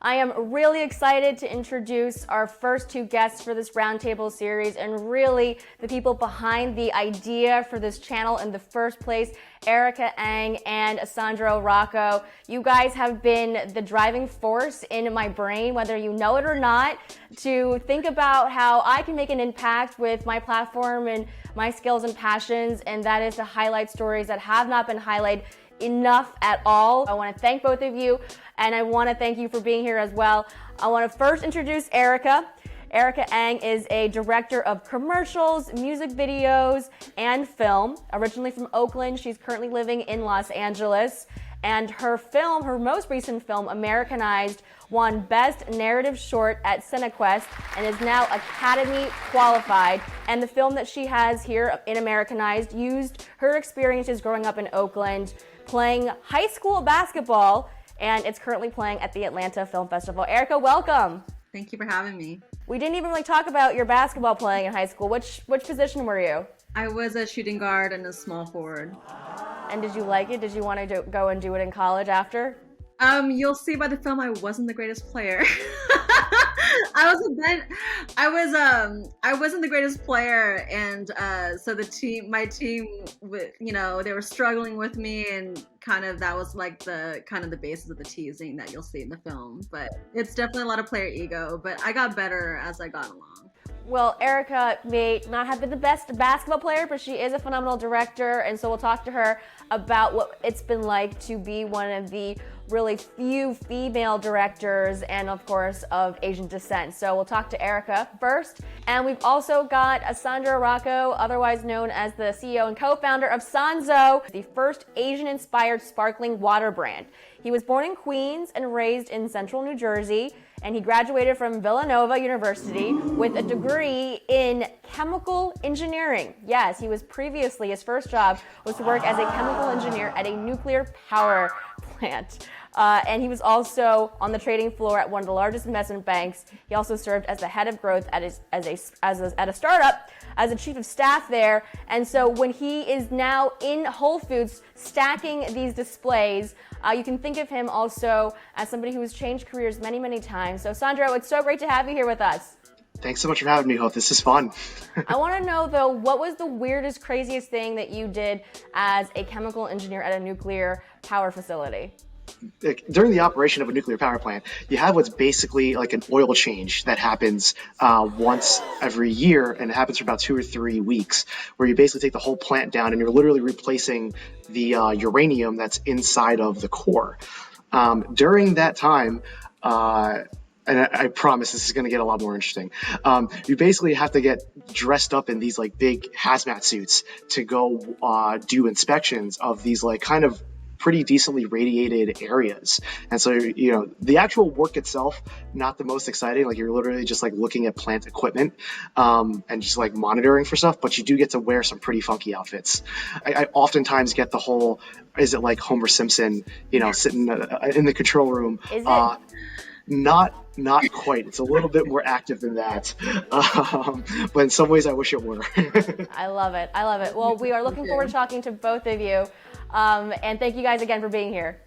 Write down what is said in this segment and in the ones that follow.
I am really excited to introduce our first two guests for this roundtable series, and really the people behind the idea for this channel in the first place, Erica Ng and Sandro Rocco. You guys have been the driving force in my brain, whether you know it or not, to think about how I can make an impact with my platform and my skills and passions, and that is to highlight stories that have not been highlighted enough at all. I want to thank both of you, and I want to thank you for being here as well. I want to first introduce Erica. Erica Ng is a director of commercials, music videos, and film. Originally from Oakland, she's currently living in Los Angeles. And her most recent film, Americanized, won Best Narrative Short at CineQuest and is now Academy qualified. And the film that she has here in Americanized used her experiences growing up in Oakland, playing high school basketball, and it's currently playing at the Atlanta Film Festival. Erica, welcome. Thank you for having me. We didn't even really talk about your basketball playing in high school. Which position were you? I was a shooting guard and a small forward. And did you like it? Did you want to go and do it in college after? You'll see by the film I wasn't the greatest player. I wasn't the greatest player, and so my team, they were struggling with me, and that was like the basis of the teasing that you'll see in the film. But it's definitely a lot of player ego, but I got better as I got along. Well, Erica may not have been the best basketball player, but she is a phenomenal director, and so we'll talk to her about what it's been like to be one of the really few female directors, and of course of Asian descent. So we'll talk to Erica first, and we've also got Sandro Rocco, otherwise known as the CEO and co-founder of Sanzo, the first Asian-inspired sparkling water brand. He was born in Queens and raised in central New Jersey, and he graduated from Villanova University with a degree in chemical engineering. Yes, his first job was to work as a chemical engineer at a nuclear power plant. And he was also on the trading floor at one of the largest investment banks. He also served as the head of growth at a startup, as a chief of staff there. And so when he is now in Whole Foods stacking these displays, you can think of him also as somebody who has changed careers many, many times. So Sandro, it's so great to have you here with us. Thanks so much for having me, Hope. This is fun. I want to know, though, what was the weirdest, craziest thing that you did as a chemical engineer at a nuclear power facility? During the operation of a nuclear power plant, you have what's basically like an oil change that happens once every year, and it happens for about 2 or 3 weeks, where you basically take the whole plant down and you're literally replacing the uranium that's inside of the core. During that time, and I promise this is going to get a lot more interesting. You basically have to get dressed up in these like big hazmat suits to go do inspections of these like kind of pretty decently radiated areas. And so, the actual work itself, not the most exciting. Like you're literally just like looking at plant equipment and just like monitoring for stuff, but you do get to wear some pretty funky outfits. I oftentimes get the whole, is it like Homer Simpson, sitting in the control room? Is it? Not quite. It's a little bit more active than that. But in some ways I wish it were. I love it. Well, we are looking forward to talking to both of you. And thank you guys again for being here.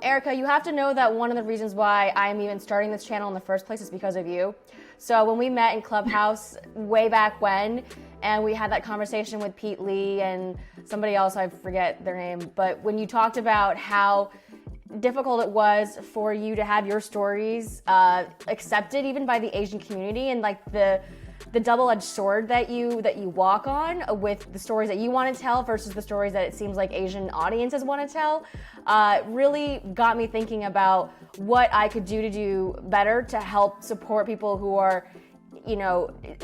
Erica, you have to know that one of the reasons why I'm even starting this channel in the first place is because of you. So when we met in Clubhouse way back when, and we had that conversation with Pete Lee and somebody else, I forget their name, but when you talked about how difficult it was for you to have your stories accepted even by the Asian community, and like the double-edged sword that you walk on with the stories that you want to tell versus the stories that it seems like Asian audiences want to tell, really got me thinking about what I could do better to help support people who are,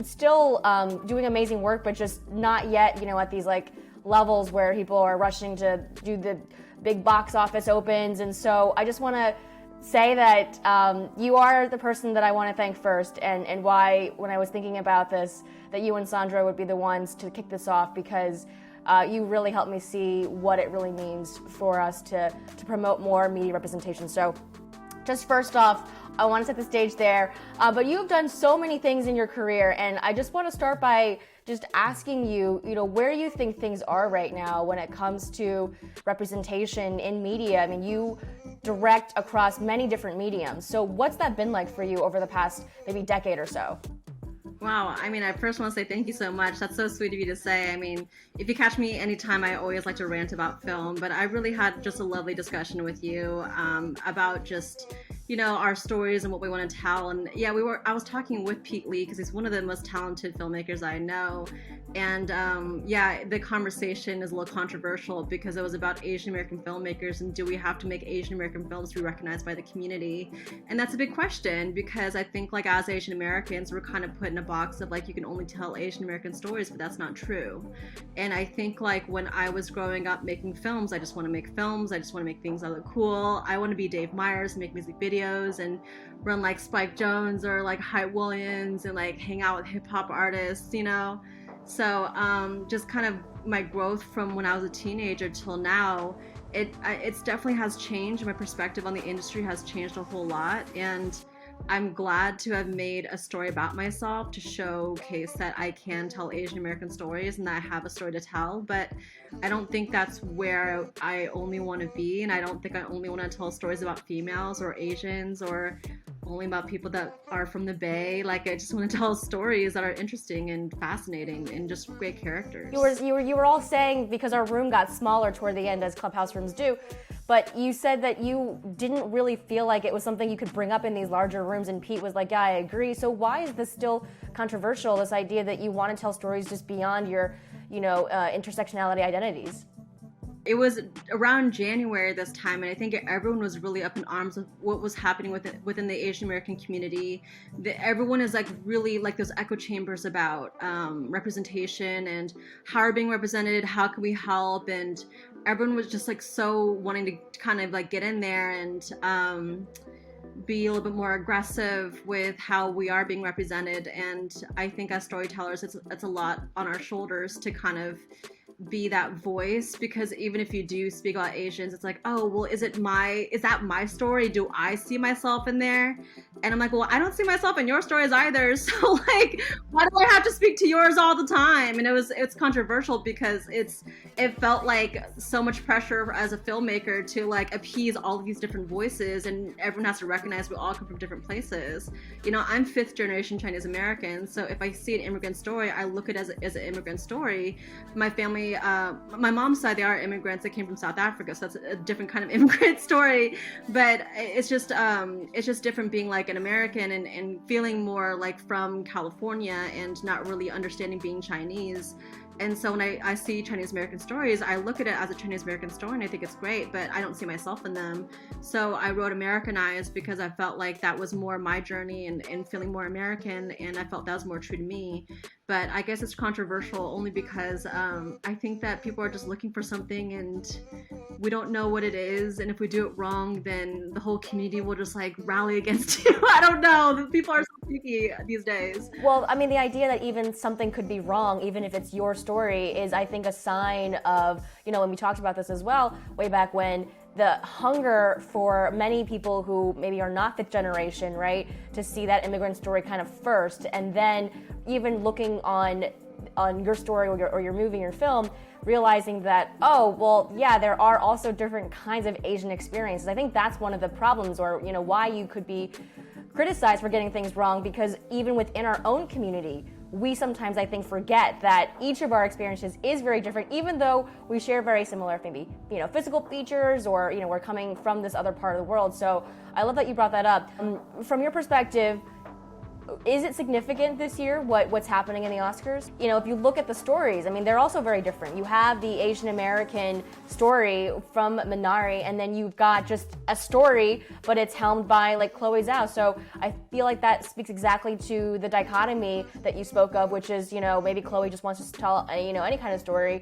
still doing amazing work, but just not yet, at these like levels where people are rushing to do the big box office opens. And so I just want to say that you are the person that I want to thank first, and why, when I was thinking about this, that you and Sandro would be the ones to kick this off, because you really helped me see what it really means for us to promote more media representation. So just first off, I want to set the stage there, but you have done so many things in your career, and I just want to start by just asking you, where you think things are right now when it comes to representation in media. I mean, you direct across many different mediums, so what's that been like for you over the past maybe decade or so? Wow. I mean, I first want to say thank you so much. That's so sweet of you to say. I mean, if you catch me anytime, I always like to rant about film, but I really had just a lovely discussion with you about just, our stories and what we want to tell. And yeah, I was talking with Pete Lee because he's one of the most talented filmmakers I know. And yeah, the conversation is a little controversial because it was about Asian American filmmakers and do we have to make Asian American films to be recognized by the community? And that's a big question because I think like as Asian Americans, we're kind of put in a box of like you can only tell Asian American stories, but that's not true. And I think like when I was growing up making films, I just want to make films. I just want to make things that look cool. I want to be Dave Meyers and make music videos and run like Spike Jones or like Hype Williams and like hang out with hip hop artists, So just kind of my growth from when I was a teenager till now, it's definitely has changed. My perspective on the industry has changed a whole lot, and I'm glad to have made a story about myself to showcase that I can tell Asian American stories and that I have a story to tell. But I don't think that's where I only want to be, and I don't think I only want to tell stories about females or Asians or only about people that are from the Bay. Like I just want to tell stories that are interesting and fascinating and just great characters. You were all saying, because our room got smaller toward the end, as clubhouse rooms do, but you said that you didn't really feel like it was something you could bring up in these larger rooms, and Pete was like, yeah, I agree. So why is this still controversial, this idea that you want to tell stories just beyond your, intersectionality identities? It was around January this time, and I think everyone was really up in arms with what was happening within the Asian American community. Everyone is like really like those echo chambers about representation and how we're being represented, how can we help, and everyone was just like so wanting to kind of like get in there and be a little bit more aggressive with how we are being represented. And I think as storytellers, it's a lot on our shoulders to kind of be that voice, because even if you do speak about Asians, it's like, oh, well, is that my story? Do I see myself in there? And I'm like, well, I don't see myself in your stories either. So like, why do I have to speak to yours all the time? And it's controversial because it felt like so much pressure as a filmmaker to like appease all of these different voices, and everyone has to recognize we all come from different places. I'm 5th generation Chinese American, so if I see an immigrant story, I look at it as an immigrant story. My family, my mom's side, they are immigrants that came from South Africa, so that's a different kind of immigrant story. But it's just different being like an American and feeling more like from California and not really understanding being Chinese. And so when I see Chinese American stories, I look at it as a Chinese American story and I think it's great, but I don't see myself in them. So I wrote Americanized because I felt like that was more my journey and feeling more American, and I felt that was more true to me. But I guess it's controversial only because I think that people are just looking for something and we don't know what it is. And if we do it wrong, then the whole community will just like rally against you. I don't know. People are so picky these days. Well, I mean, the idea that even something could be wrong, even if it's your story, is I think a sign of, and we talked about this as well way back when, the hunger for many people who maybe are not 5th generation, right, to see that immigrant story kind of first, and then even looking on your story or your movie, your film, realizing that, oh, well, yeah, there are also different kinds of Asian experiences. I think that's one of the problems, or why you could be criticized for getting things wrong, because even within our own community, we sometimes, I think, forget that each of our experiences is very different, even though we share very similar, maybe, physical features, or, we're coming from this other part of the world. So I love that you brought that up. From your perspective, is it significant this year what's happening in the Oscars? If you look at the stories, I mean, they're also very different. You have the Asian American story from Minari, and then you've got just a story, but it's helmed by like Chloe Zhao. So I feel like that speaks exactly to the dichotomy that you spoke of, which is, maybe Chloe just wants to tell, any kind of story,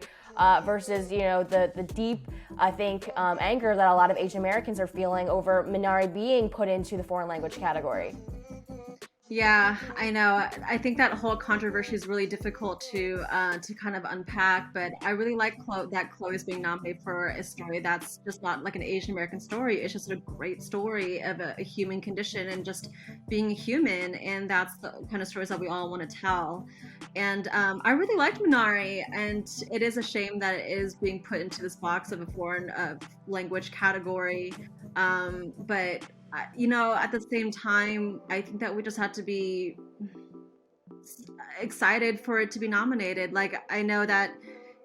versus, the deep, I think, anger that a lot of Asian Americans are feeling over Minari being put into the foreign language category. Yeah, I know. I think that whole controversy is really difficult to kind of unpack, but I really like that Chloe's being nominated for a story that's just not like an Asian American story. It's just a great story of a human condition and just being a human, and that's the kind of stories that we all want to tell. And I really liked Minari, and it is a shame that it is being put into this box of a foreign language category. But at the same time, I think that we just had to be excited for it to be nominated. Like, I know that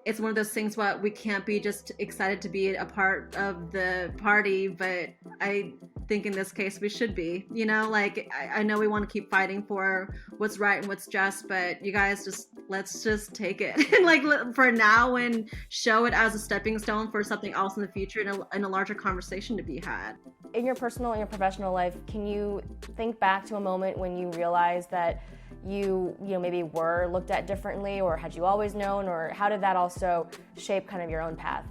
it's one of those things what we can't be just excited to be a part of the party, but I think in this case we should be. Like, I know we want to keep fighting for what's right and what's just, but you guys let's just take it and like for now and show it as a stepping stone for something else in the future and a larger conversation to be had. In your personal and your professional life, can you think back to a moment when you realized that you maybe were looked at differently, or had you always known, or how did that also shape kind of your own path?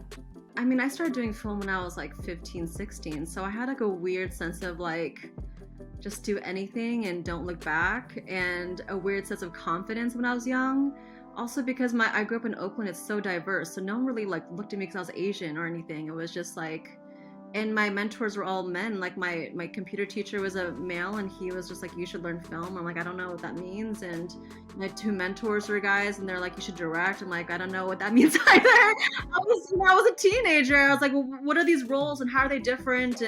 I mean, I started doing film when I was like 15, 16, so I had like a weird sense of like just do anything and don't look back, and a weird sense of confidence when I was young. Also because I grew up in Oakland, it's so diverse, so no one really like looked at me because I was Asian or anything. It was just like, and my mentors were all men. Like my computer teacher was a male, and he was just like, you should learn film. I'm like, I don't know what that means. And my two mentors were guys, and they're like, you should direct. I'm like, I don't know what that means either. I was a teenager. I was like, well, what are these roles and how are they different?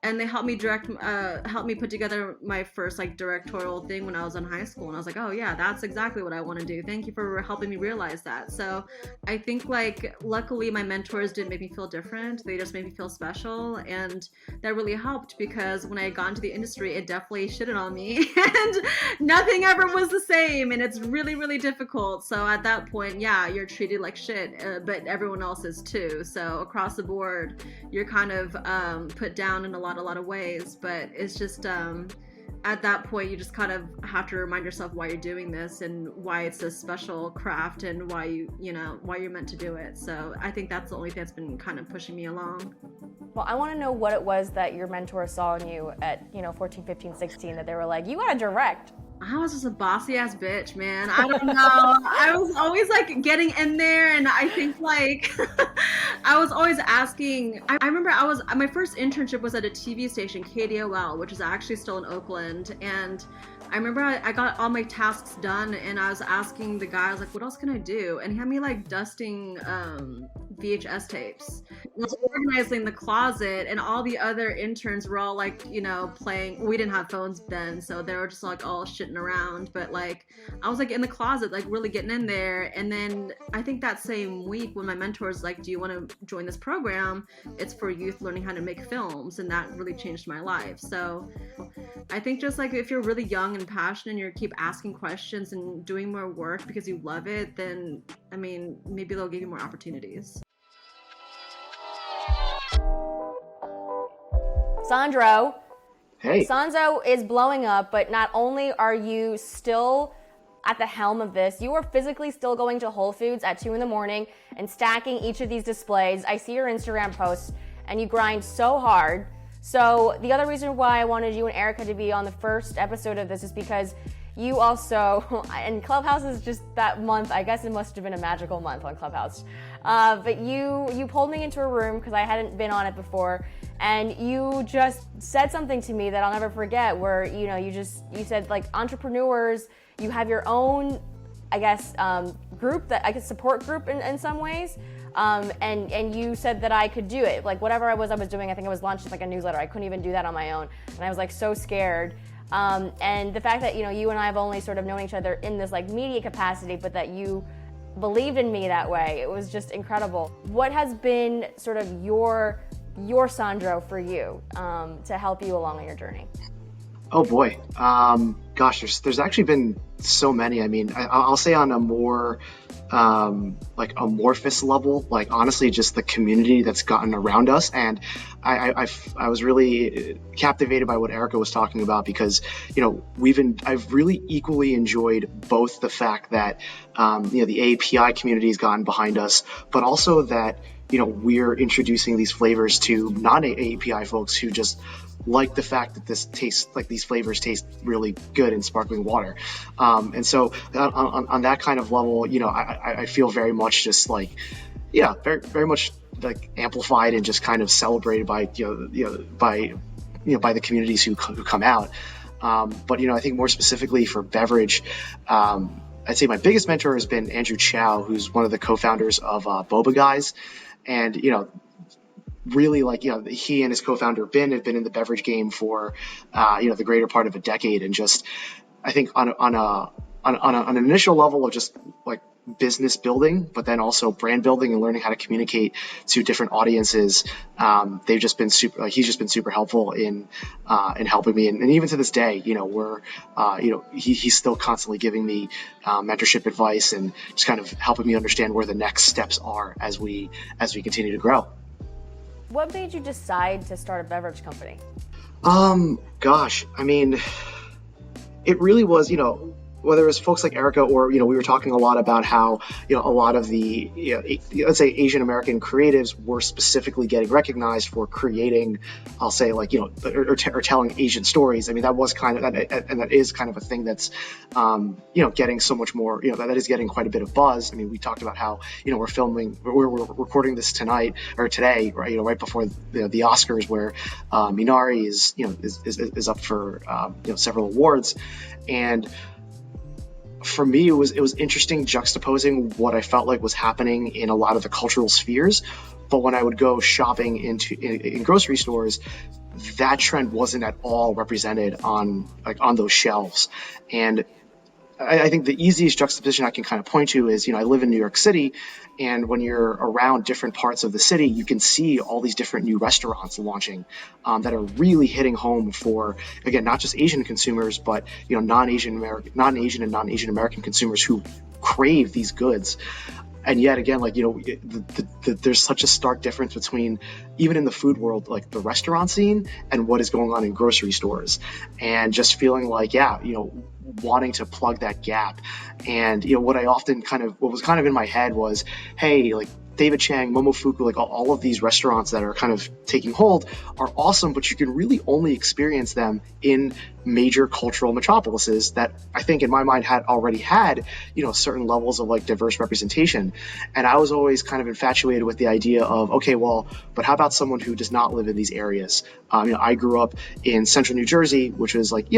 And they helped me put together my first like directorial thing when I was in high school. And I was like, oh yeah, that's exactly what I want to do. Thank you for helping me realize that. So I think like luckily my mentors didn't make me feel different. They just made me feel special. And that really helped, because when I got into the industry, it definitely shitted on me and nothing ever was the same. And it's really, really difficult. So at that point, yeah, you're treated like shit, but everyone else is too. So across the board, you're kind of put down in a lot of ways, but it's just at that point you just kind of have to remind yourself why you're doing this and why it's a special craft and why you're meant to do it. So I think that's the only thing that's been kind of pushing me along. Well, I want to know what it was that your mentor saw in you at 14, 15, 16 that they were like, you gotta direct. I was just a bossy ass bitch, man. I don't know. I was always like getting in there, and I think like I was always asking. I remember my first internship was at a TV station, KDOL, which is actually still in Oakland, and I remember I got all my tasks done, and I was asking the guy, I was like, what else can I do? And he had me like dusting VHS tapes. I was organizing the closet, and all the other interns were all like, playing. We didn't have phones then, so they were just like all shitting around. But like, I was like in the closet, like really getting in there. And then I think that same week when my mentor was like, do you want to join this program? It's for youth learning how to make films. And that really changed my life. So I think just like if you're really young and passionate and you keep asking questions and doing more work because you love it, then I mean, maybe they'll give you more opportunities. Sandro. Hey. Sanzo is blowing up, but not only are you still at the helm of this, you are physically still going to Whole Foods at 2 a.m. and stacking each of these displays. I see your Instagram posts, and you grind so hard. So the other reason why I wanted you and Erica to be on the first episode of this is because you also, and Clubhouse is just that month, I guess it must have been a magical month on Clubhouse. But you pulled me into a room because I hadn't been on it before, and you just said something to me that I'll never forget, where you said like entrepreneurs, you have your own, I guess, group, that I guess support group in some ways. And you said that I could do it. Like whatever I was doing, I think I was launching like a newsletter. I couldn't even do that on my own. And I was like so scared. And the fact that, you and I have only sort of known each other in this like media capacity, but that you believed in me that way, it was just incredible. What has been sort of your Sandro for you, to help you along on your journey? Oh boy. Gosh, there's actually been so many. I mean, I'll say on a more like amorphous level, like honestly, just the community that's gotten around us. And I was really captivated by what Erica was talking about, because, I've really equally enjoyed both the fact that, the AAPI community has gotten behind us, but also that, we're introducing these flavors to non-AAPI folks who just like the fact that these flavors taste really good in sparkling water. And so on that kind of level, I feel very much just like, yeah, very, very much like amplified and just kind of celebrated by, by the communities who come out. But, I think more specifically for beverage, I'd say my biggest mentor has been Andrew Chow, who's one of the co-founders of Boba Guys. And, really he and his co-founder have been in the beverage game for, the greater part of a decade. And just, I think on an initial level of just like business building, but then also brand building and learning how to communicate to different audiences. He's just been super helpful in helping me. And even to this day, he's still constantly giving me mentorship advice and just kind of helping me understand where the next steps are as we continue to grow. What made you decide to start a beverage company? Gosh, I mean, it really was, whether it was folks like Erica or, we were talking a lot about how, a lot of the, let's say Asian American creatives were specifically getting recognized for creating, I'll say or telling Asian stories. I mean, that was kind of, and that is kind of a thing that's, getting so much more, that is getting quite a bit of buzz. I mean, we talked about how, we're recording this today, right, right before the Oscars where Minari is up for, several awards. And for me, it was interesting juxtaposing what I felt like was happening in a lot of the cultural spheres. But when I would go shopping in grocery stores, that trend wasn't at all represented on those shelves. And I think the easiest juxtaposition I can kind of point to is, I live in New York City, and when you're around different parts of the city, you can see all these different new restaurants launching that are really hitting home for, again, not just Asian consumers, but, non-Asian and non-Asian American consumers who crave these goods. And yet again, there's such a stark difference between, even in the food world, like the restaurant scene and what is going on in grocery stores, and just feeling like, wanting to plug that gap. And, what was kind of in my head was, hey, like David Chang, Momofuku, like all of these restaurants that are kind of taking hold are awesome, but you can really only experience them in major cultural metropolises that I think in my mind already had, certain levels of like diverse representation. And I was always kind of infatuated with the idea of, okay, well, but how about someone who does not live in these areas? I grew up in central New Jersey, which was like,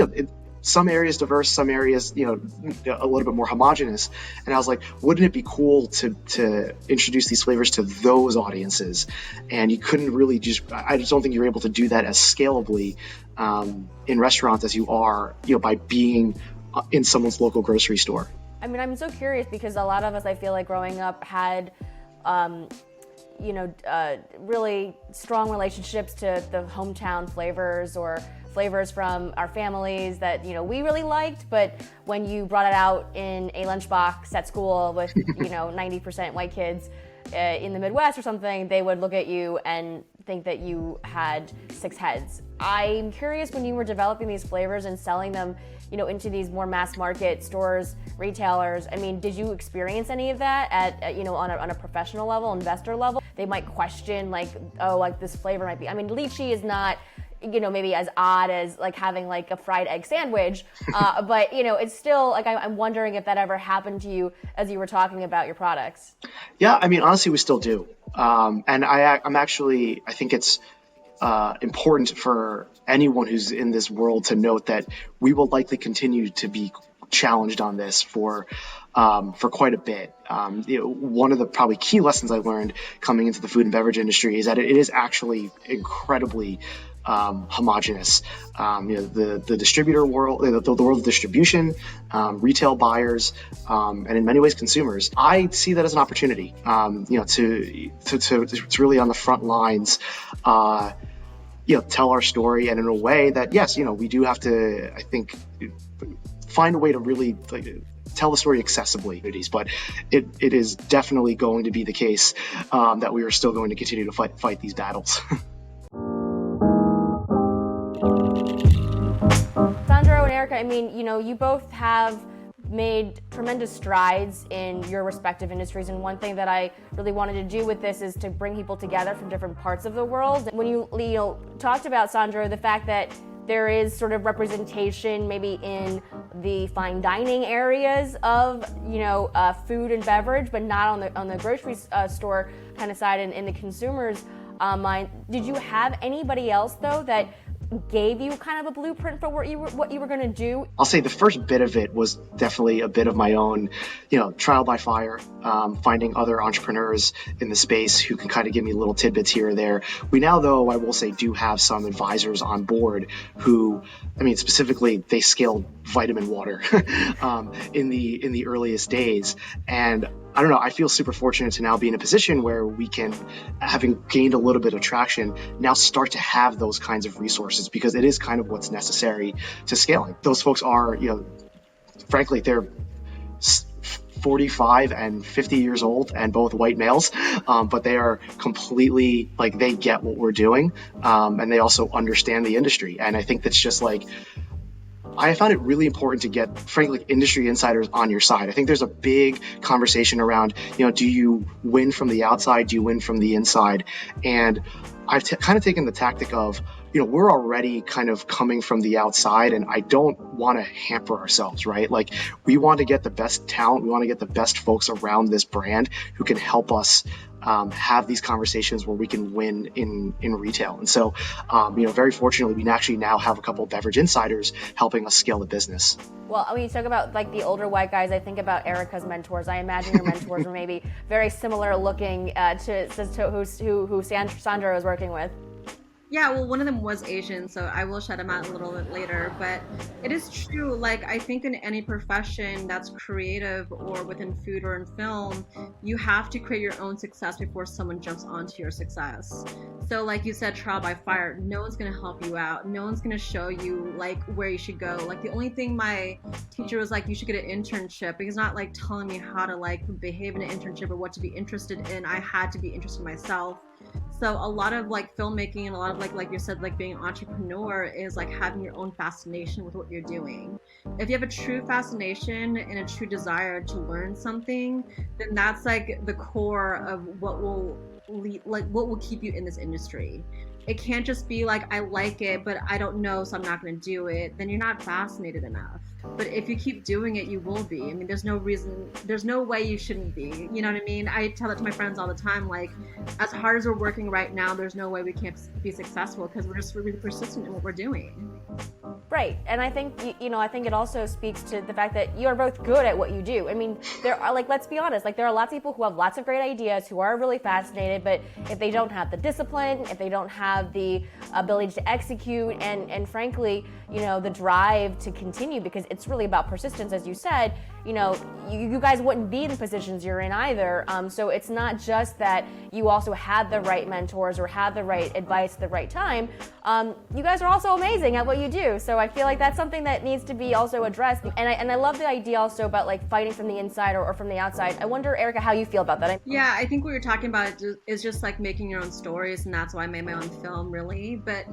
some areas diverse, some areas, a little bit more homogenous. And I was like, wouldn't it be cool to introduce these flavors to those audiences? And you couldn't really I just don't think you're able to do that as scalably in restaurants as you are, by being in someone's local grocery store. I mean, I'm so curious because a lot of us, I feel like growing up had, really strong relationships to the hometown flavors or flavors from our families that, we really liked, but when you brought it out in a lunchbox at school with, 90% white kids in the Midwest or something, they would look at you and think that you had 6 heads. I'm curious, when you were developing these flavors and selling them, into these more mass market stores, retailers, I mean, did you experience any of that at on a professional level, investor level? They might question this flavor might be, I mean, lychee is not, maybe as odd as like having like a fried egg sandwich, but it's still like, I'm wondering if that ever happened to you as you were talking about your products. Yeah, I mean, honestly, we still do. And I think it's important for anyone who's in this world to note that we will likely continue to be challenged on this for quite a bit. One of the probably key lessons I learned coming into the food and beverage industry is that it is actually incredibly homogenous. The distributor world, the world of distribution, retail buyers, and in many ways consumers. I see that as an opportunity, to really on the front lines, tell our story, and in a way that, yes, we do have to, I think, find a way to really tell the story accessibly. But it is definitely going to be the case that we are still going to continue to fight these battles. Sandro and Erica, I mean, you both have made tremendous strides in your respective industries, and one thing that I really wanted to do with this is to bring people together from different parts of the world. When you talked about, Sandro, the fact that there is sort of representation maybe in the fine dining areas of food and beverage, but not on the grocery store kind of side and in the consumer's mind. Did you have anybody else though that gave you kind of a blueprint for what you were going to do? I'll say the first bit of it was definitely a bit of my own, trial by fire, finding other entrepreneurs in the space who can kind of give me little tidbits here or there. We now, though, I will say, do have some advisors on board who, specifically, they scaled vitamin water in the earliest days. And I don't know, I feel super fortunate to now be in a position where we can, having gained a little bit of traction, now start to have those kinds of resources, because it is kind of what's necessary to scaling. Those folks are, frankly, they're 45 and 50 years old and both white males, but they are completely, they get what we're doing, and they also understand the industry. And I think that's just I found it really important to get, frankly, industry insiders on your side. I think there's a big conversation around, do you win from the outside? Do you win from the inside? And I've kind of taken the tactic of, we're already kind of coming from the outside, and I don't want to hamper ourselves, right? We want to get the best talent. We want to get the best folks around this brand who can help us have these conversations where we can win in retail. And so, very fortunately, we actually now have a couple of beverage insiders helping us scale the business. Well, when you talk about the older white guys, I think about Erica's mentors. I imagine your mentors were maybe very similar looking to who Sandro is working with. Yeah, well, one of them was Asian, so I will shout him out a little bit later. But it is true, I think in any profession that's creative or within food or in film, you have to create your own success before someone jumps onto your success. So like you said, trial by fire, no one's going to help you out. No one's going to show you where you should go. The only thing my teacher was you should get an internship. He's not telling me how to behave in an internship or what to be interested in. I had to be interested in myself. So a lot of filmmaking and a lot of like you said, being an entrepreneur is having your own fascination with what you're doing. If you have a true fascination and a true desire to learn something, then that's the core of what will keep you in this industry. It can't just be I like it, but I don't know, so I'm not going to do it. Then you're not fascinated enough. But if you keep doing it, you will be. There's no way you shouldn't be. You know what I mean? I tell it to my friends all the time, as hard as we're working right now, there's no way we can't be successful because we're just really persistent in what we're doing. Right, and I think I think it also speaks to the fact that you are both good at what you do. There are let's be honest, there are lots of people who have lots of great ideas, who are really fascinated, but if they don't have the discipline, if they don't have the ability to execute, and frankly, the drive to continue, because it's really about persistence, as you said. You guys wouldn't be in the positions you're in either. So it's not just that you also had the right mentors or had the right advice at the right time. You guys are also amazing at what you do. So I feel like that's something that needs to be also addressed. And I love the idea also about fighting from the inside or from the outside. I wonder, Erica, how you feel about that. Yeah, I think what you're talking about is just making your own stories, and that's why I made my own film, really. But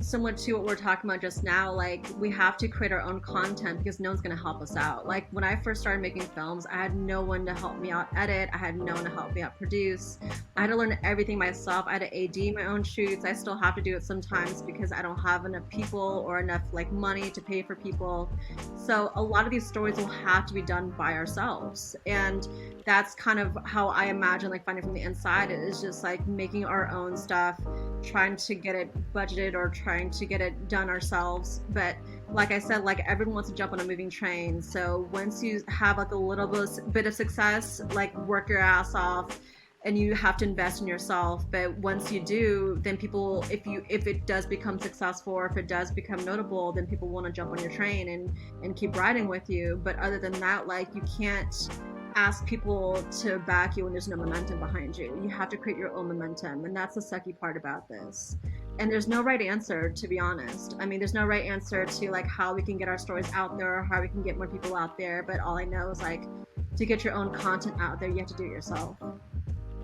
similar to what we're talking about just now, we have to create our own content because no one's going to help us out. When I first started making films, I had no one to help me out edit. I had no one to help me out produce. I had to learn everything myself. I had to AD my own shoots. I still have to do it sometimes because I don't have enough people or enough money to pay for people. So a lot of these stories will have to be done by ourselves. And that's kind of how I imagine finding from the inside. It is just making our own stuff, trying to get it budgeted or trying to get it done ourselves. But like I said, everyone wants to jump on a moving train. So once you have a little bit of success, work your ass off, and you have to invest in yourself. But once you do, then people, if it does become successful or if it does become notable, then people want to jump on your train and keep riding with you. But other than that, you can't ask people to back you when there's no momentum behind you. You have to create your own momentum, and that's the sucky part about this. And there's no right answer, to be honest. There's no right answer to how we can get our stories out there or how we can get more people out there. But all I know is to get your own content out there, you have to do it yourself.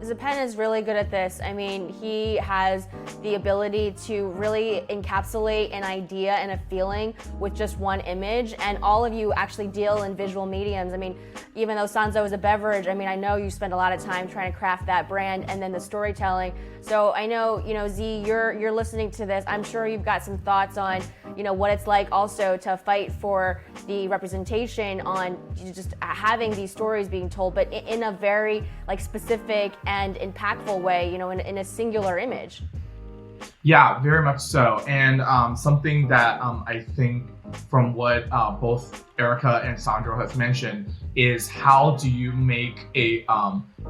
Zipeng is really good at this. I mean, he has the ability to really encapsulate an idea and a feeling with just one image, and all of you actually deal in visual mediums. I mean, even though Sanzo is a beverage, I mean, I know you spend a lot of time trying to craft that brand and then the storytelling. So I know, Z, you're listening to this. I'm sure you've got some thoughts on, what it's like also to fight for the representation on just having these stories being told, but in a very specific and impactful way, in a singular image. Yeah, very much so. And something that I think from what both Erica and Sandro has mentioned is how do you make a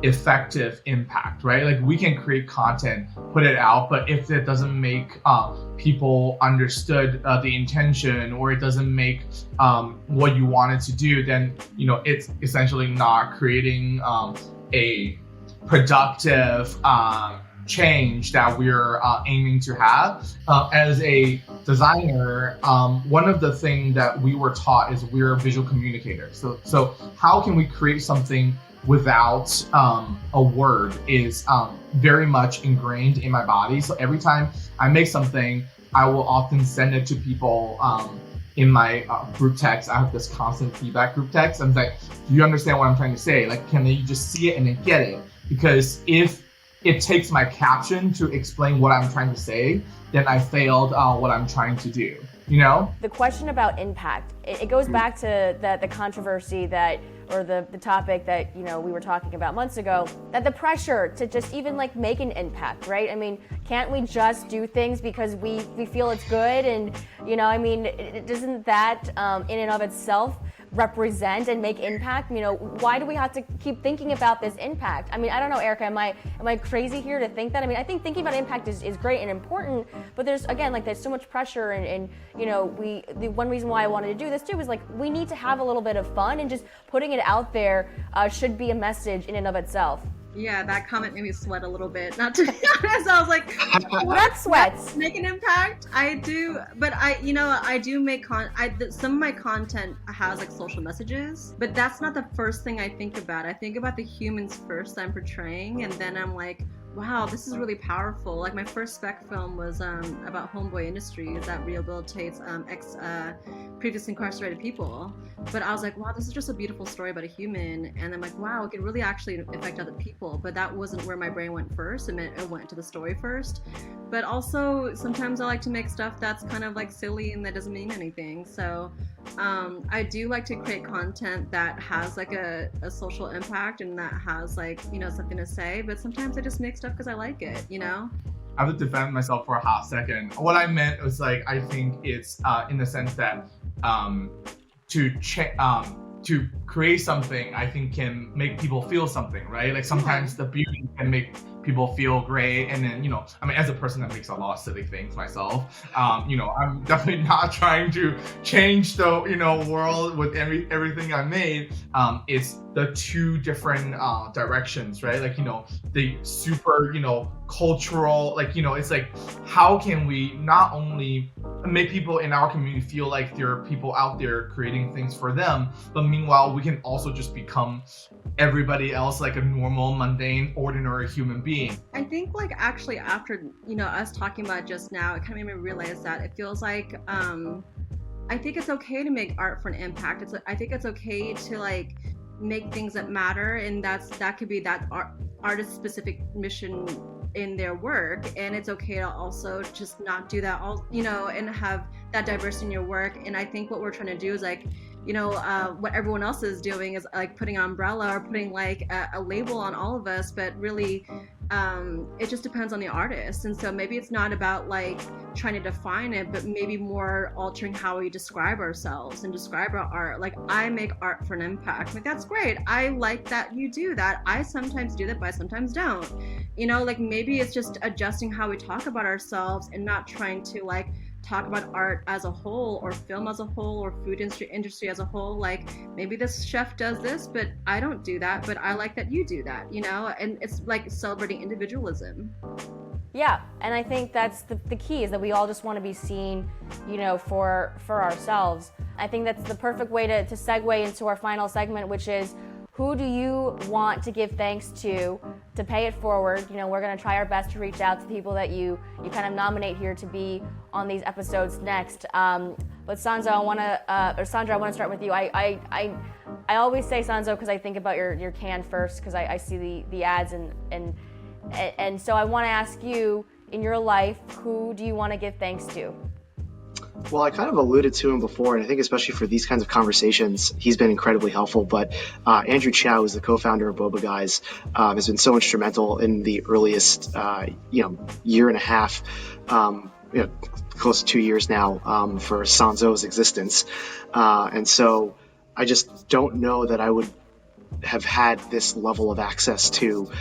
effective impact, right? Like we can create content, put it out, but if it doesn't make people understood the intention, or it doesn't make what you wanted to do, then it's essentially not creating a productive change that we're aiming to have. As a designer, one of the things that we were taught is we're visual communicators. So how can we create something without a word is very much ingrained in my body. So every time I make something, I will often send it to people in my group text. I have this constant feedback group text. I'm like, do you understand what I'm trying to say? Like, can they just see it and then get it? Because if it takes my caption to explain what I'm trying to say, then I failed what I'm trying to do, The question about impact, it goes back to the controversy or the topic that, we were talking about months ago, that the pressure to just even make an impact, right? I mean, can't we just do things because we feel it's good? And, doesn't that in and of itself represent and make impact? Why do we have to keep thinking about this impact? I mean, I don't know, Erica, am I crazy here to think that? I mean, I think thinking about impact is great and important, but there's so much pressure and the one reason why I wanted to do this too is we need to have a little bit of fun, and just putting it out there should be a message in and of itself. Yeah, that comment made me sweat a little bit. Not to be honest, I was like, "What sweats? Make an impact." I do, but I do make some of my content has social messages, but that's not the first thing I think about. I think about the humans first I'm portraying, and then I'm like, wow, this is really powerful. Like my first spec film was about Homeboy Industries that rehabilitates previously incarcerated people. But I was like, wow, this is just a beautiful story about a human. And I'm like, wow, it could really actually affect other people. But that wasn't where my brain went first. It went to the story first. But also sometimes I like to make stuff that's kind of silly and that doesn't mean anything. So I do like to create content that has a social impact and that has something to say. But sometimes I just make stuff because I like it, I have to defend myself for a hot second. What I meant was I think it's in the sense that to create something, I think can make people feel something, right? Sometimes the beauty can make people feel great, and then as a person that makes a lot of silly things myself, I'm definitely not trying to change the world with everything I made. It's the two different directions, right? The super cultural, it's how can we not only make people in our community feel like there are people out there creating things for them, but meanwhile we can also just become everybody else, a normal, mundane, ordinary human being. I think actually after us talking about it just now, it kind of made me realize that it feels like I think it's okay to make art for an impact. I think it's okay to make things that matter, and that could be that artist specific mission in their work, and it's okay to also just not do that and have that diversity in your work. And I think what we're trying to do is what everyone else is doing is putting an umbrella or putting a label on all of us, but really it just depends on the artist. And so maybe it's not about trying to define it, but maybe more altering how we describe ourselves and describe our art. I make art for an impact. That's great. I like that you do that. I sometimes do that, but I sometimes don't. Maybe it's just adjusting how we talk about ourselves and not trying to talk about art as a whole, or film as a whole, or food industry as a whole. Maybe this chef does this, but I don't do that, but I like that you do that, and it's celebrating individualism. Yeah, and I think that's the key, is that we all just want to be seen, for ourselves. I think that's the perfect way to segue into our final segment, which is, who do you want to give thanks to pay it forward? You know, we're going to try our best to reach out to people that you kind of nominate here to be on these episodes next. But Sanzo, Sandra, I want to start with you. I always say Sanzo because I think about your can first, because I see the ads, and so I want to ask you, in your life, who do you want to give thanks to? Well, I kind of alluded to him before, and I think especially for these kinds of conversations, he's been incredibly helpful. But Andrew Chow, who's the co-founder of Boba Guys, has been so instrumental in the earliest, year and a half, close to 2 years now, for Sanzo's existence. And so I just don't know that I would have had this level of access to,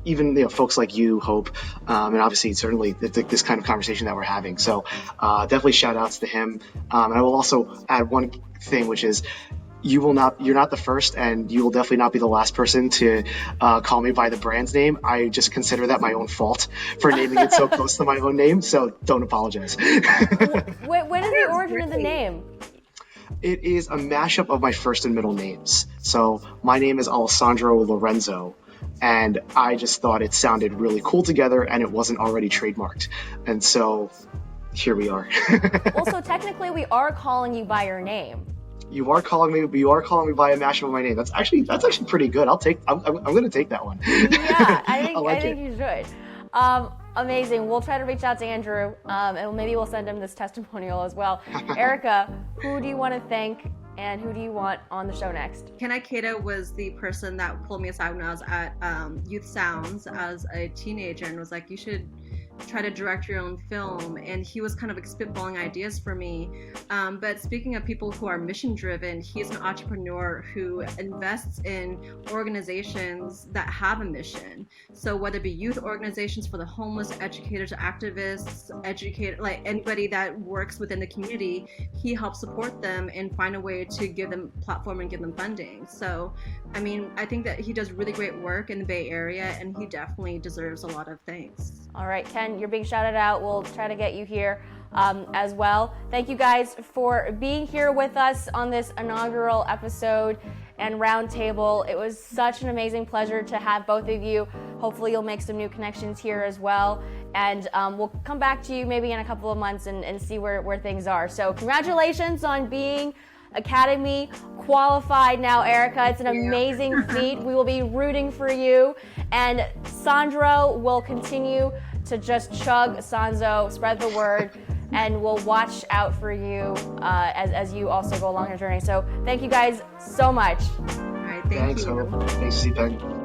even folks like you, Hope, and obviously certainly this kind of conversation that we're having. So definitely shout outs to him. And I will also add one thing, which is you're not the first, and you will definitely not be the last person to call me by the brand's name. I just consider that my own fault for naming it so close to my own name. So don't apologize. When is the origin of the name? It is a mashup of my first and middle names. So my name is Alessandro Lorenzo, and I just thought it sounded really cool together, and it wasn't already trademarked. And so here we are. Well, so technically we are calling you by your name. You are calling me by a mashup of my name. That's actually pretty good. I'm going to take that one. Yeah, I think it. you should. Amazing. We'll try to reach out to Andrew, and maybe we'll send him this testimonial as well. Erica, who do you want to thank, and who do you want on the show next? Ken Ikeda was the person that pulled me aside when I was at Youth Sounds as a teenager and was like, you should try to direct your own film, and he was kind of spitballing ideas for me. But speaking of people who are mission driven, he's an entrepreneur who invests in organizations that have a mission. So whether it be youth organizations for the homeless, educators, activists, like anybody that works within the community, he helps support them and find a way to give them platform and give them funding. So I mean, I think that he does really great work in the Bay Area, and he definitely deserves a lot of thanks. All right, Ken, you're being shouted out. We'll try to get you here as well. Thank you guys for being here with us on this inaugural episode and roundtable. It was such an amazing pleasure to have both of you. Hopefully you'll make some new connections here as well. And we'll come back to you maybe in a couple of months and see where things are. So congratulations on being Academy qualified now, Erica. It's an amazing feat. We will be rooting for you. And Sandro will continue to just chug Sanzo, spread the word, and we'll watch out for you as you also go along your journey. So thank you guys so much. All right, thanks. Thanks, Zipeng.